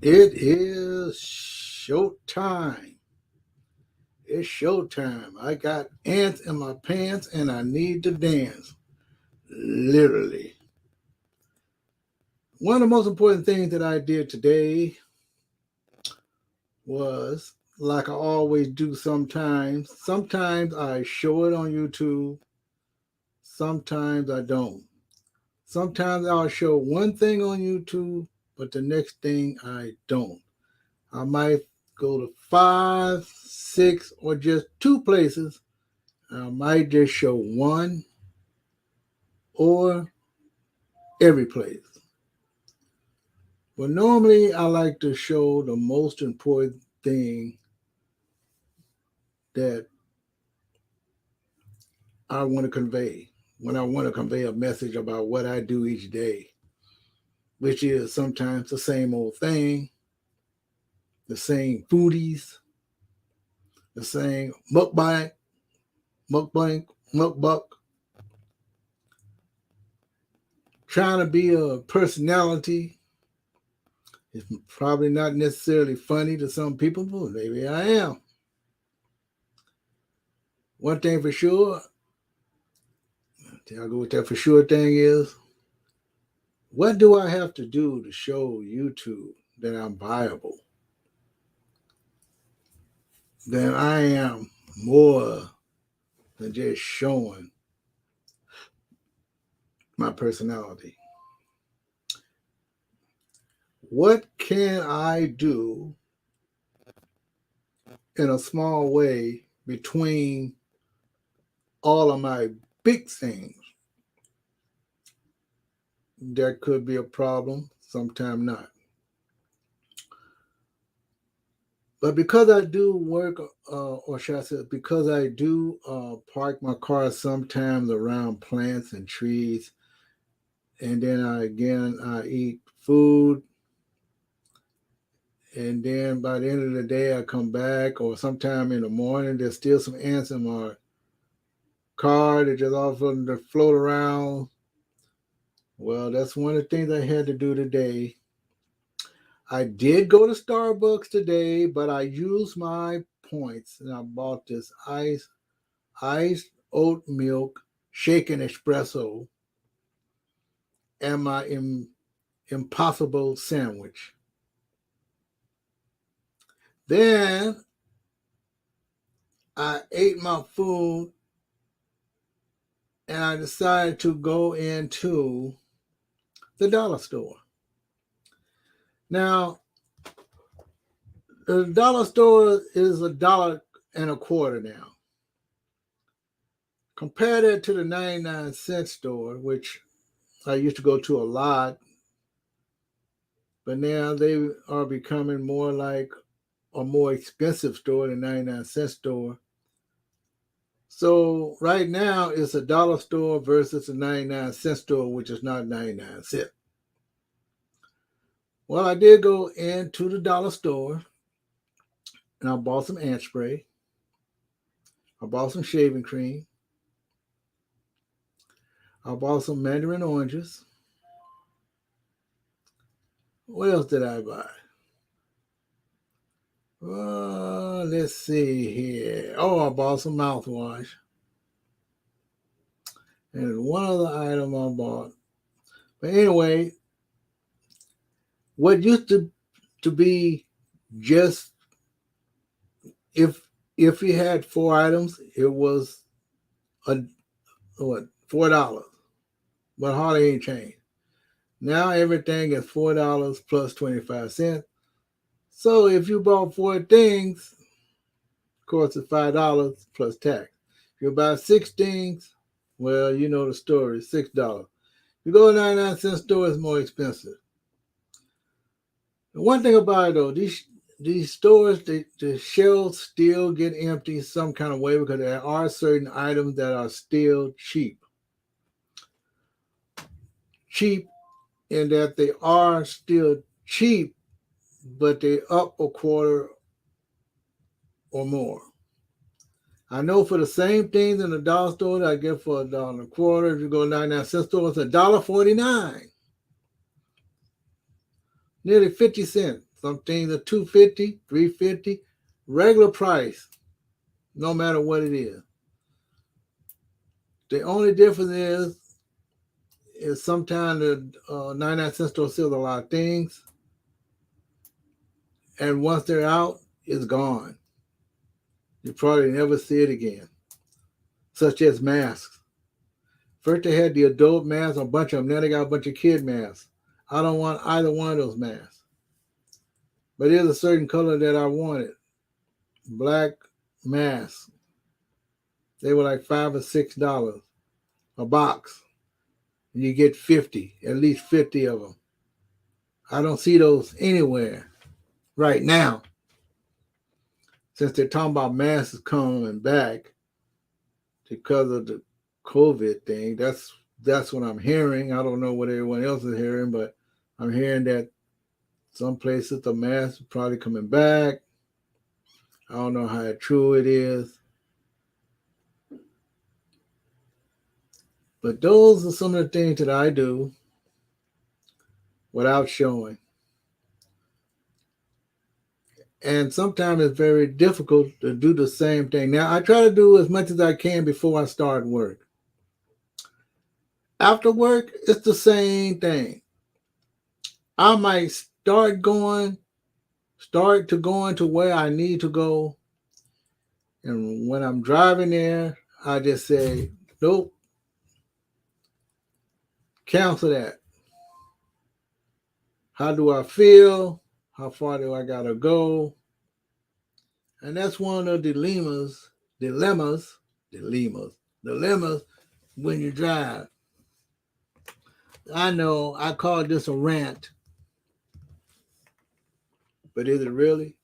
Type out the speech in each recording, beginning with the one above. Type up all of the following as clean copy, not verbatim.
It is showtime. It's showtime. I got ants in my pants and I need to dance. Literally. One of the most important things that I did today was, like I always do sometimes. Sometimes I show it on YouTube, sometimes I don't. Sometimes I'll show one thing on YouTube, but the next thing I don't. I might go to five, six, or just two places. I might just show one or every place. But normally I like to show the most important thing that I want to convey when I want to convey a message about what I do each day, which is sometimes the same old thing, the same foodies, the same mukbang, mukbang, mukbuk, trying to be a personality. It's probably not necessarily funny to some people, but maybe I am. One thing for sure, I'll go with that for sure thing is, what do I have to do to show YouTube that I'm viable? Then I am more than just showing my personality. What can I do in a small way between all of my big things? That could be a problem, sometime not. But because I do work, or should I say, because I do park my car sometimes around plants and trees, and then I eat food, and then by the end of the day I come back, or sometime in the morning there's still some ants in my car that just all of a sudden float around. Well, that's one of the things I had to do today. I did go to Starbucks today, but I used my points and I bought this iced oat milk shaken espresso and my impossible sandwich. Then I ate my food and I decided to go into the dollar store. Now, the dollar store is $1.25 now. Compare that to the 99-cent store, which I used to go to a lot, but now they are becoming more like a more expensive store than 99-cent store. So right now it's a dollar store versus a 99-cent store, which is not 99 cents. Well, I did go into the dollar store and I bought some ant spray. I bought some shaving cream. I bought some mandarin oranges. What else did I buy? Let's see here. Oh, I bought some mouthwash. And one other item I bought. But anyway, what used to be just if you had four items, it was a what $4, but hardly ain't changed. Now everything is $4 plus 25 cents. So if you bought four things, of course it's $5 plus tax. If you buy six things, well, you know the story, $6. If you go to 99-cent store, it's more expensive. The one thing about it though, these stores, the shelves still get empty some kind of way because there are certain items that are still cheap. Cheap in that they are still cheap, but they up a quarter or more. I know for the same things in the dollar store that I get for $1.25, if you go to 99-cent store, it's $1.49. Nearly 50 cents Some things are 250, 350, regular price, no matter what it is. The only difference is sometimes the 99-cent store sells a lot of things, and once they're out, it's gone. You probably never see it again, such as masks. First they had the adult masks, a bunch of them. Now they got a bunch of kid masks. I don't want either one of those masks. But there's a certain color that I wanted. Black masks. They were like $5 or $6 a box. And you get 50, at least 50 of them. I don't see those anywhere right now. Since they're talking about masks coming back because of the COVID thing, that's what I'm hearing. I don't know what everyone else is hearing, but I'm hearing that some places the masks are probably coming back. I don't know how true it is. But those are some of the things that I do without showing. And sometimes it's very difficult to do the same thing. Now, I try to do as much as I can before I start work. After work, it's the same thing. I might start to going to where I need to go. And when I'm driving there, I just say, nope, cancel that. How do I feel? How far do I gotta go? And that's one of the dilemmas when you drive. I know I call this a rant, but is it really?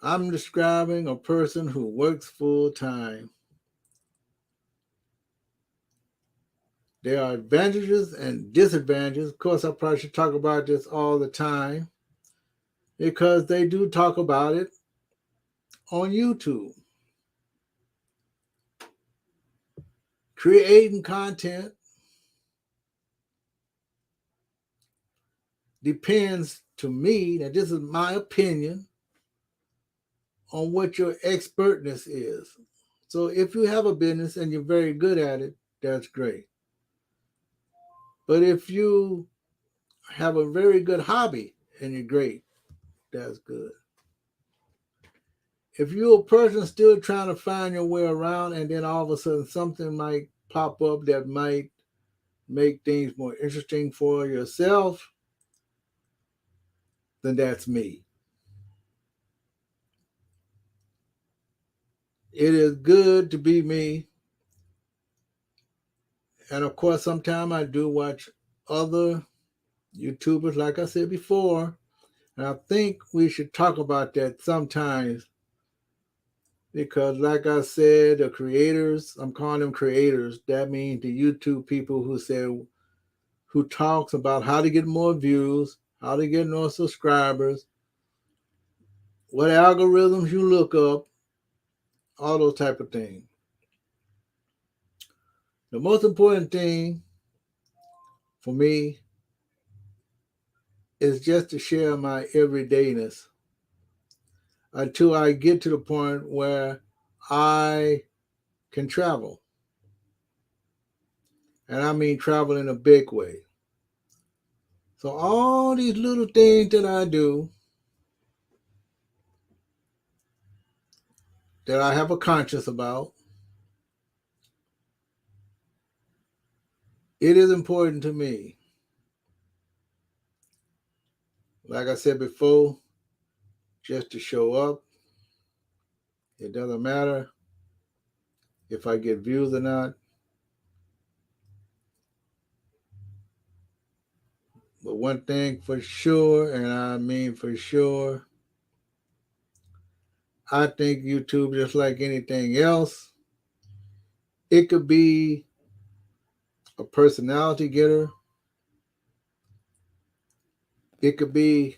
I'm describing a person who works full time. There are advantages and disadvantages. Of course, I probably should talk about this all the time because they do talk about it on YouTube. Creating content depends to me, that this is my opinion, on what your expertness is. So if you have a business and you're very good at it, that's great. But if you have a very good hobby and you're great, that's good. If you're a person still trying to find your way around and then all of a sudden something might pop up that might make things more interesting for yourself, then that's me. It is good to be me. And of course, sometimes I do watch other YouTubers, like I said before. And I think we should talk about that sometimes because, like I said, the creators, I'm calling them creators. That means the YouTube people who talks about how to get more views, how to get more subscribers, what algorithms you look up, all those type of things. The most important thing for me is just to share my everydayness until I get to the point where I can travel. And I mean travel in a big way. So all these little things that I do that I have a conscience about, it is important to me. Like I said before, just to show up. It doesn't matter if I get views or not. But one thing for sure, and I mean for sure, I think YouTube, just like anything else, it could be a personality getter. It could be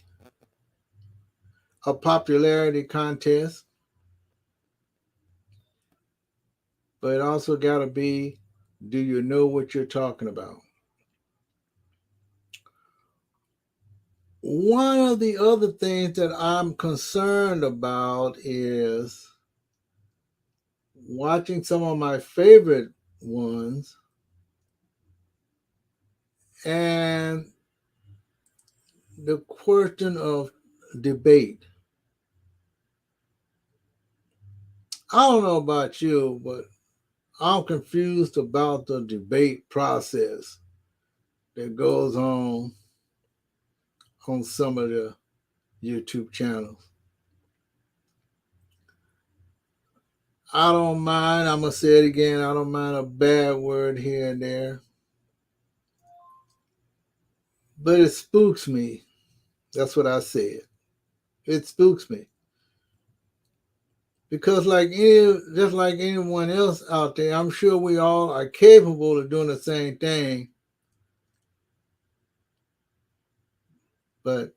a popularity contest. But it also got to be, do you know what you're talking about? One of the other things that I'm concerned about is watching some of my favorite ones and the question of debate. I don't know about you, but I'm confused about the debate process that goes on some of the YouTube channels. I don't mind, I'm going to say it again, I don't mind a bad word here and there, but it spooks me. That's what I said. It spooks me. Because just like anyone else out there, I'm sure we all are capable of doing the same thing. But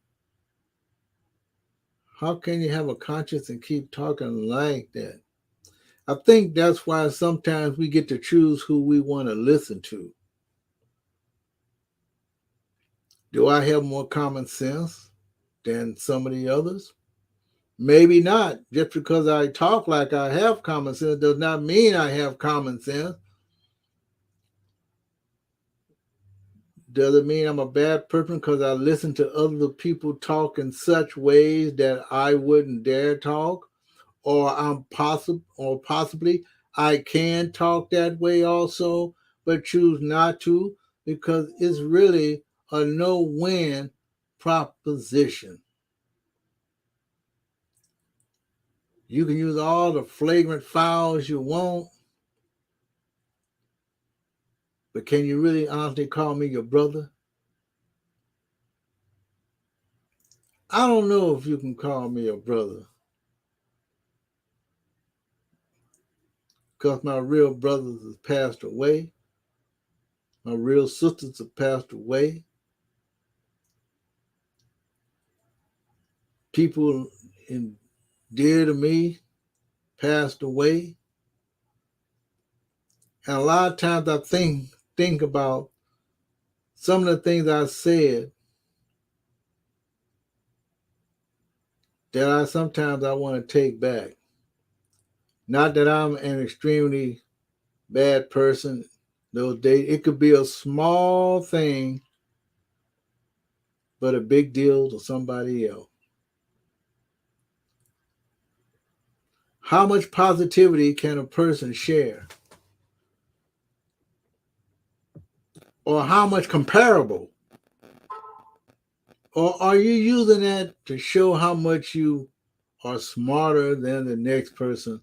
how can you have a conscience and keep talking like that? I think that's why sometimes we get to choose who we want to listen to. Do I have more common sense than some of the others? Maybe not. Just because I talk like I have common sense does not mean I have common sense. Does it mean I'm a bad person because I listen to other people talk in such ways that I wouldn't dare talk? Or possibly I can talk that way also, but choose not to because it's really a no-win proposition. You can use all the flagrant fouls you want, but can you really honestly call me your brother? I don't know if you can call me a brother because my real brothers have passed away. My real sisters have passed away. People in, dear to me passed away. And a lot of times I think about some of the things I said that I want to take back. Not that I'm an extremely bad person those days. It could be a small thing, but a big deal to somebody else. How much positivity can a person share? Or how much comparable? Or are you using that to show how much you are smarter than the next person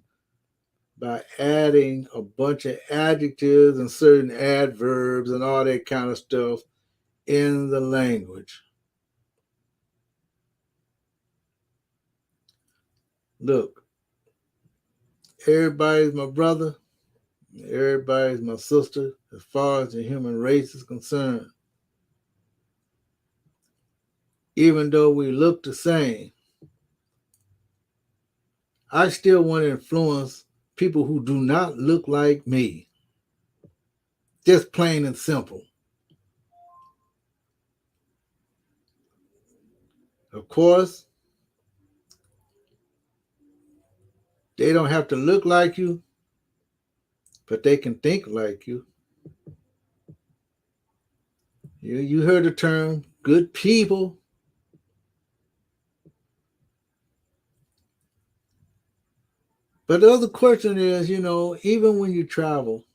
by adding a bunch of adjectives and certain adverbs and all that kind of stuff in the language? Look, everybody's my brother, everybody's my sister as far as the human race is concerned. Even though we look the same, I still want to influence people who do not look like me. Just plain and simple. Of course, they don't have to look like you, but they can think like you. You heard the term good people. But the other question is, even when you travel,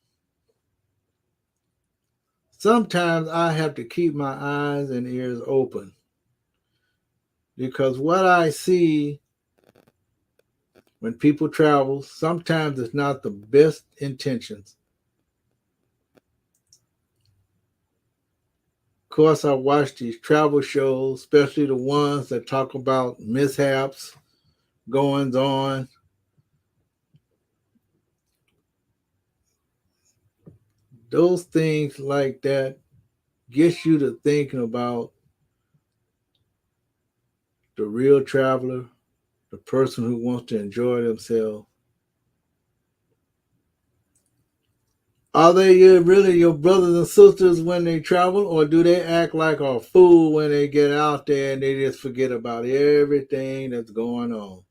sometimes I have to keep my eyes and ears open because what I see when people travel sometimes it's not the best intentions. Of course, I watch these travel shows, especially the ones that talk about mishaps, goings on. Those things like that gets you to thinking about the real traveler, the person who wants to enjoy themselves. Are they really your brothers and sisters when they travel, or do they act like a fool when they get out there and they just forget about everything that's going on?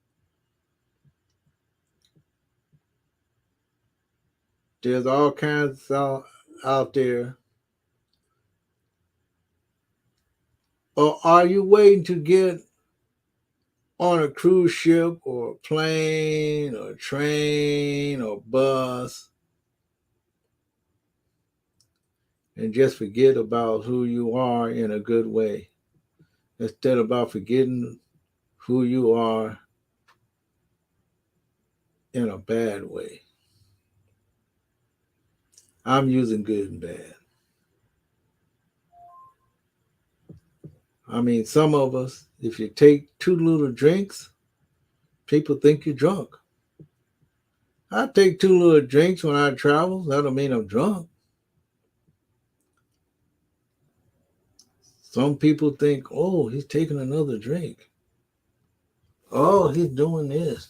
There's all kinds out there. Or are you waiting to get on a cruise ship or a plane or a train or bus and just forget about who you are in a good way instead of about forgetting who you are in a bad way? I'm using good and bad. I mean, some of us, if you take too little drinks, people think you're drunk. I take too little drinks when I travel. That don't mean I'm drunk. Some people think, oh, he's taking another drink. Oh, he's doing this.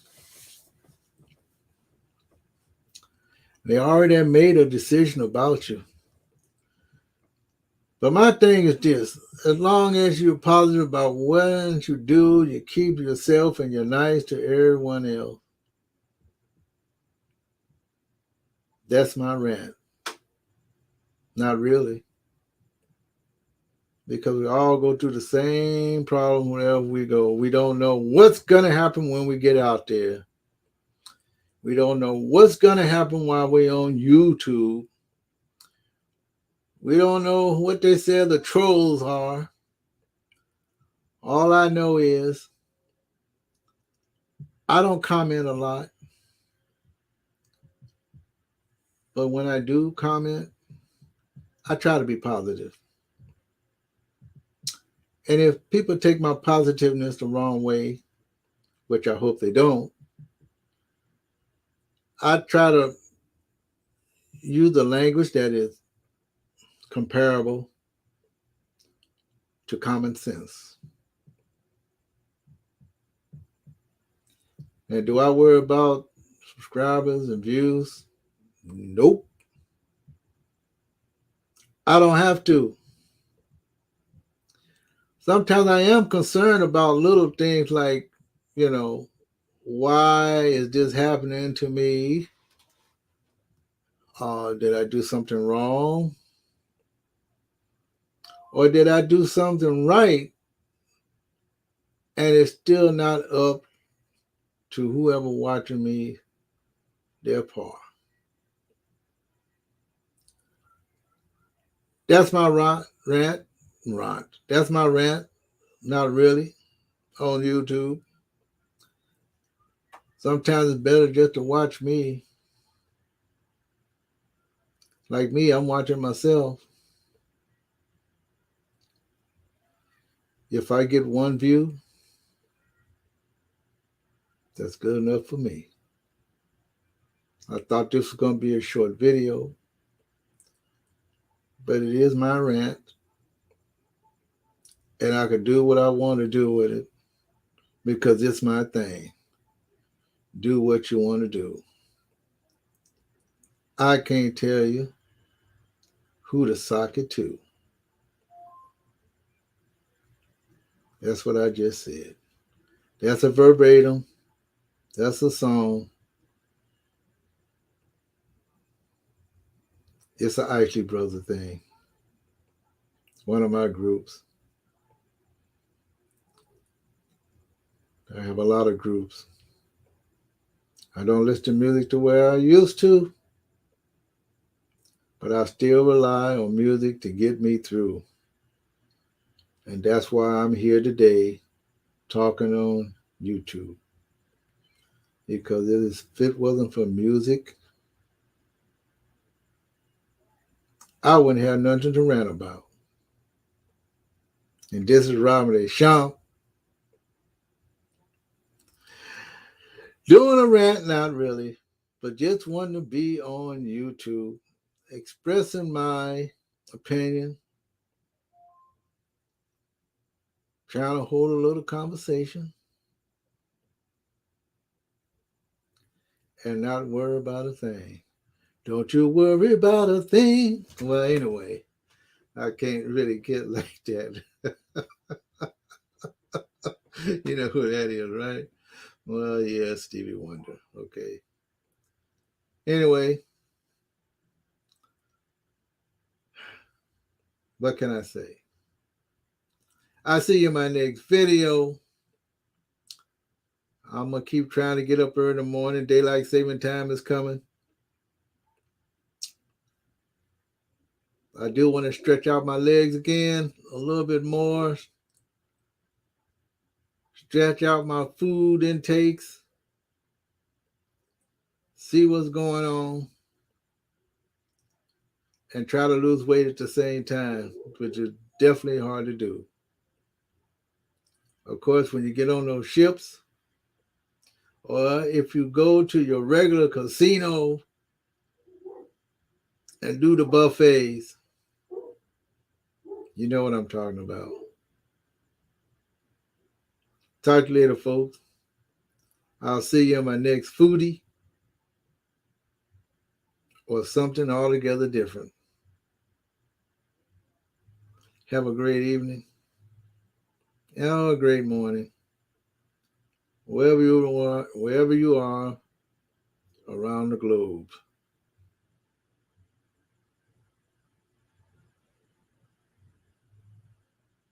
They already have made a decision about you. But my thing is this: as long as you're positive about what you do, you keep yourself and you're nice to everyone else. That's my rant. Not really. Because we all go through the same problem wherever we go. We don't know what's going to happen when we get out there. We don't know what's going to happen while we're on YouTube. We don't know what they say the trolls are. All I know is I don't comment a lot, but when I do comment, I try to be positive. And if people take my positiveness the wrong way, which I hope they don't, I try to use the language that is comparable to common sense. And do I worry about subscribers and views? Nope. I don't have to. Sometimes I am concerned about little things like, you know, why is this happening to me? Did I do something wrong? Or did I do something right and it's still not up to whoever watching me their part? That's my rant. That's my rant. Not really on YouTube. Sometimes it's better just to watch me. Like me, I'm watching myself. If I get one view, that's good enough for me. I thought this was going to be a short video, but it is my rant, and I can do what I want to do with it because it's my thing. Do what you want to do. I can't tell you who to sock it to. That's what I just said. That's a verbatim. That's a song. It's an Isley Brother thing. One of my groups. I have a lot of groups. I don't listen to music the way I used to, but I still rely on music to get me through. And that's why I'm here today talking on YouTube. Because if it wasn't for music, I wouldn't have nothing to rant about. And this is Robert A. Champ doing a rant, not really, but just wanting to be on YouTube, expressing my opinion, trying to hold a little conversation, and not worry about a thing. Don't you worry about a thing. Well, anyway, I can't really get like that. You know who that is, right? Well, yeah, Stevie Wonder. Okay. Anyway, what can I say? I'll see you in my next video. I'm going to keep trying to get up early in the morning. Daylight saving time is coming. I do want to stretch out my legs again a little bit more. Stretch out my food intakes. See what's going on. And try to lose weight at the same time, which is definitely hard to do. Of course, when you get on those ships, or if you go to your regular casino and do the buffets, you know what I'm talking about. Talk to you later, folks. I'll see you in my next foodie or something altogether different. Have a great evening and a great morning, wherever you are around the globe.